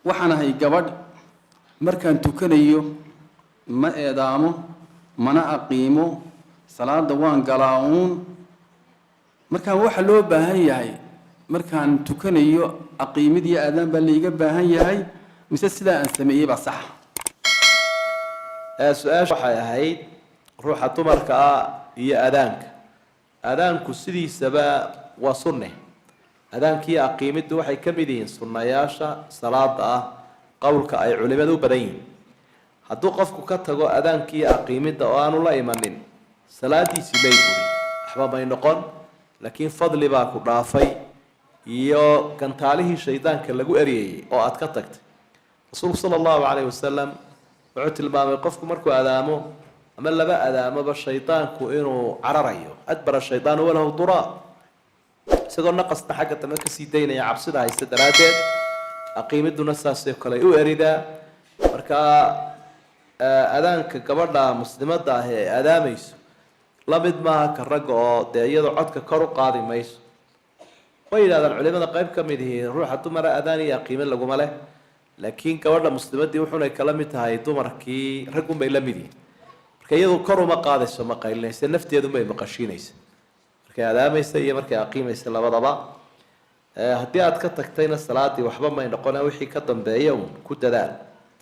waxaanahay gabadh markaan tukanayo ma eedaamo mana aqiimo salaada waan galaa markaan waxa loo baahan yahay markaan tukanayo aqiimid iyo aadaan baa layga baahan yahay mise sidaa aan sameeyay baa sax su-aasha waxay ahayd ruuxa dumarka iyo aadaanku sidiisaba waa sunne aadaankiiyo aqiimiddu waxay ka mid yihiin sunnayaasha salaada qowlka ay culimadu u badan yihiin hadduu qofku ka tago aadaankiiyo aqiimidda oo aanu la imanin salaadiisii may burin waxba may noqon laakiin fadli baa ku dhaafay iyo gantaalihii shaydaanka lagu eryayay oo aad ka tagtay rasuulku sala allahu calayhi wasalam wuxuu tilmaamay qofku markuu adaamo ama laba adaamoba shaydaanku inuu cararayo adbara shaydaanu walahu duraa isagoo naqasna xagga dambe kasii daynaya cabsida haysta daraaddeed aqiimidduna saasoo kale u eridaa markaa adaanka gabadha muslimadda ah ee adaamayso la mid maaha ka ragga oo dee iyadoo codka kor u qaadi mayso way yidhahdaan culimada qayb ka mid yihiin ruuxa dumara adaan iyo aqiimid laguma leh laakiin gabadha muslimaddii wuxuunay kala mid tahay dumarkii raggunbay la mid yihiin marka iyadu kor uma qaadayso ma qaylinaysa nafteedunbay maqashiinaysa markay adaamaysa iyo markay aqiimaysa labadaba haddii aad ka tagtayna salaadii waxba may noqona wixii ka dambeeya uun ku dadaal